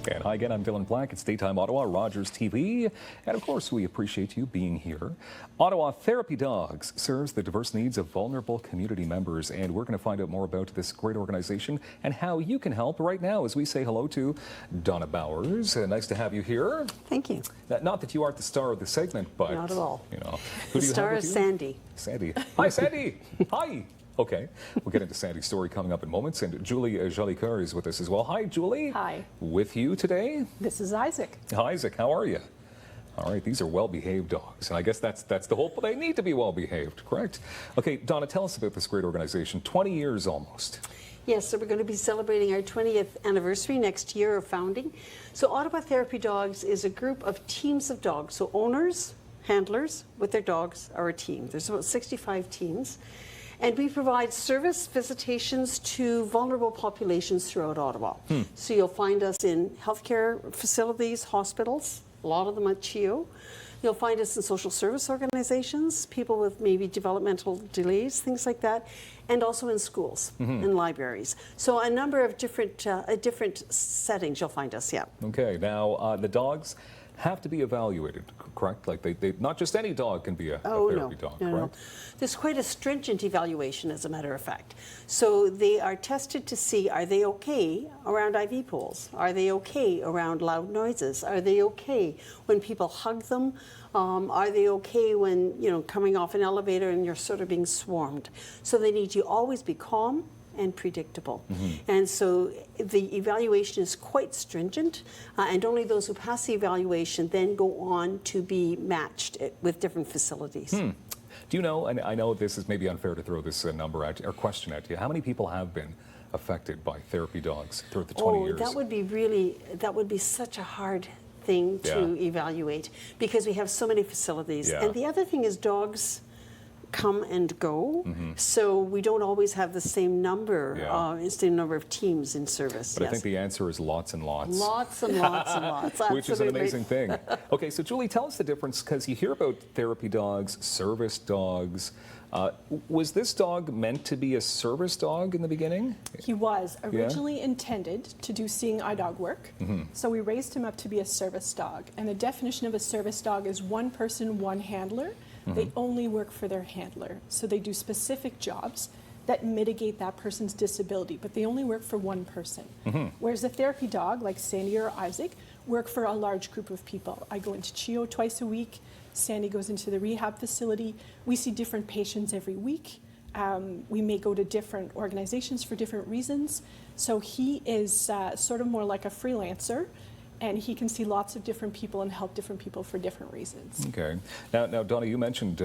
And hi again, I'm Dylan Black. It's Daytime Ottawa, Rogers TV. And of course, we appreciate you being here. Ottawa Therapy Dogs serves the diverse needs of vulnerable community members. And we're going to find out more about this great organization and how you can help right now as we say hello to Dona Bowers. Nice to have you here. Thank you. Not that you aren't the star of the segment, but... Not at all. You know, who do you have with you? Sandy. Sandy. Hi, Sandy. Hi. Okay, we'll get into Sandy's story coming up in moments, and Julie Jolicoeur is with us as well. Hi, Julie. Hi. With you today? This is Isaac. Hi, Isaac. How are you? All right, these are well-behaved dogs, and I guess that's the hope. They need to be well-behaved, correct? Okay, Donna, tell us about this great organization. 20 years almost. Yes, so we're going to be celebrating our 20th anniversary next year of founding. So Ottawa Therapy Dogs is a group of teams of dogs. So owners, handlers with their dogs are a team. There's about 65 teams. And we provide service visitations to vulnerable populations throughout Ottawa. So you'll find us in healthcare facilities, hospitals, a lot of them at CHIO. You'll find us in social service organizations, people with maybe developmental delays, things like that, and also in schools and libraries. So a number of different settings you'll find us, yeah. Okay, now the dogs have to be evaluated, correct? Like they not just any dog can be a therapy dog, correct? No. There's quite a stringent evaluation, as a matter of fact. So they are tested to see, are they okay around IV poles? Are they okay around loud noises? Are they okay when people hug them? Are they okay when, you know, coming off an elevator and you're sort of being swarmed? So they need to always be calm and predictable. And so the evaluation is quite stringent, and only those who pass the evaluation then go on to be matched with different facilities. Do you know, and I know this is maybe unfair to throw this number at you, or question at you, how many people have been affected by therapy dogs throughout the 20 years? That would be such a hard thing to evaluate, because we have so many facilities. And the other thing is dogs come and go, so we don't always have the same number, same number of teams in service. But I think the answer is lots and lots. Lots and lots and lots. Which is an amazing thing. Okay, so Julie, tell us the difference, because you hear about therapy dogs, service dogs. Was this dog meant to be a service dog in the beginning? He was originally intended to do seeing eye dog work, so we raised him up to be a service dog. And the definition of a service dog is one person, one handler. They only work for their handler. So they do specific jobs that mitigate that person's disability, but they only work for one person. Whereas a therapy dog, like Sandy or Isaac, work for a large group of people. I go into CHIO twice a week. Sandy goes into the rehab facility. We see different patients every week. We may go to different organizations for different reasons. So he is sort of more like a freelancer, and he can see lots of different people and help different people for different reasons. Okay. Now Donna, you mentioned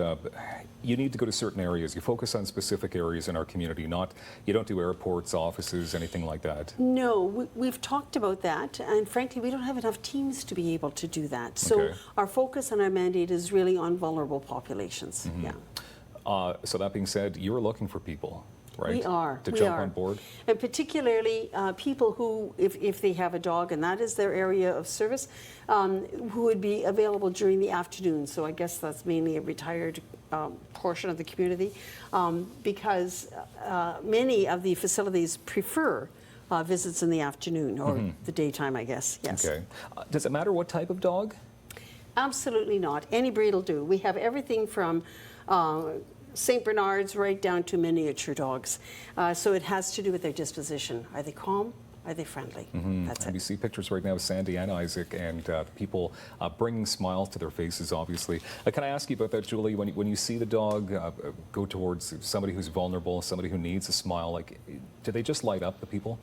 you need to go to certain areas. You focus on specific areas in our community, you don't do airports, offices, anything like that. No, we've talked about that, and frankly, we don't have enough teams to be able to do that. So our focus and our mandate is really on vulnerable populations. So that being said, you're looking for people. Right? We are. To jump on board? And particularly people who, if they have a dog and that is their area of service, who would be available during the afternoon. So I guess that's mainly a retired portion of the community, because many of the facilities prefer visits in the afternoon or the daytime, I guess. Yes. Okay. Does it matter what type of dog? Absolutely not. Any breed will do. We have everything from St. Bernards right down to miniature dogs. So it has to do with their disposition. Are they calm? Are they friendly? That's it. We see pictures right now of Sandy and Isaac, and people bringing smiles to their faces, obviously. Can I ask you about that, Julie? When you see the dog go towards somebody who's vulnerable, somebody who needs a smile, like, do they just light up, the people?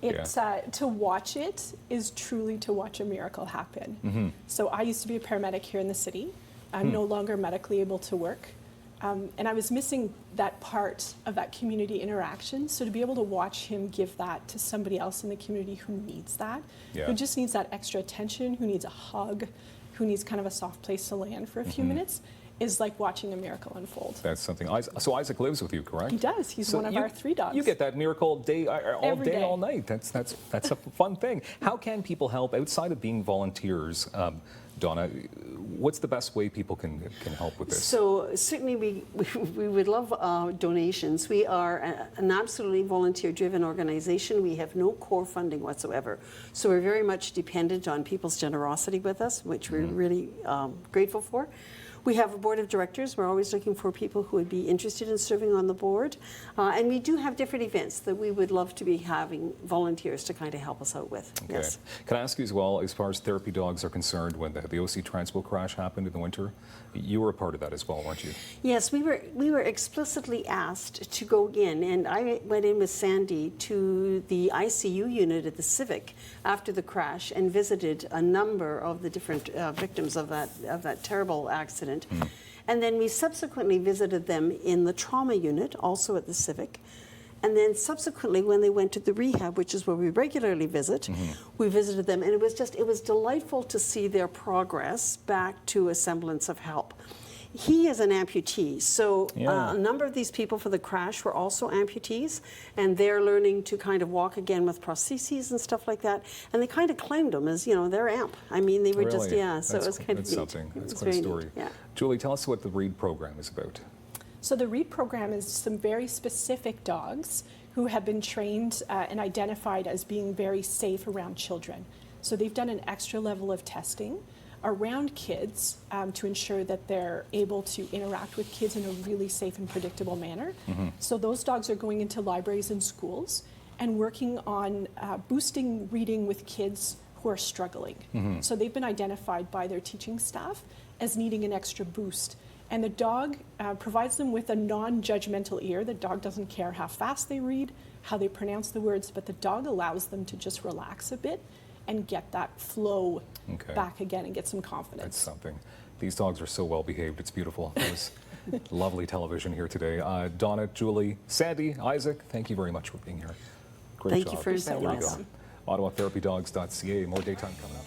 It's to watch it is truly to watch a miracle happen. So I used to be a paramedic here in the city. I'm no longer medically able to work. And I was missing that part of that community interaction. So to be able to watch him give that to somebody else in the community who needs that, who just needs that extra attention, who needs a hug, who needs kind of a soft place to land for a few minutes, is like watching a miracle unfold. That's something. So Isaac lives with you, correct? He does. He's one of our 3 dogs. You get that miracle day, all Every day, day. all night. That's a fun thing. How can people help outside of being volunteers? Donna, what's the best way people can help with this? So certainly we would love donations. We are an absolutely volunteer-driven organization. We have no core funding whatsoever. So we're very much dependent on people's generosity with us, which we're really grateful for. We have a board of directors. We're always looking for people who would be interested in serving on the board. And we do have different events that we would love to be having volunteers to kind of help us out with. Okay. Yes. Can I ask you as well, as far as therapy dogs are concerned, when the OC Transpo crash happened in the winter, you were a part of that as well, weren't you? Yes, we were explicitly asked to go in, and I went in with Sandy to the ICU unit at the Civic after the crash and visited a number of the different victims of that terrible accident. And then we subsequently visited them in the trauma unit, also at the Civic. And then subsequently, when they went to the rehab, which is where we regularly visit, we visited them, and it was delightful to see their progress back to a semblance of help. He is an amputee, so a number of these people for the crash were also amputees, and they're learning to kind of walk again with prostheses and stuff like that. And they kind of claimed them as, their amp. I mean, they were Really? So it was kind of neat. Something. That's It was quite a very story. neat, yeah. Julie, tell us what the READ program is about. So the READ program is some very specific dogs who have been trained and identified as being very safe around children. So they've done an extra level of testing around kids to ensure that they're able to interact with kids in a really safe and predictable manner. So those dogs are going into libraries and schools and working on boosting reading with kids who are struggling. So they've been identified by their teaching staff as needing an extra boost. And the dog provides them with a non-judgmental ear. The dog doesn't care how fast they read, how they pronounce the words, but the dog allows them to just relax a bit and get that flow back again and get some confidence. That's something. These dogs are so well behaved. It's beautiful. It was lovely television here today. Donna, Julie, Sandy, Isaac, thank you very much for being here. Great job. Thank you for inviting There you us. go. OttawaTherapyDogs.ca. More daytime coming up.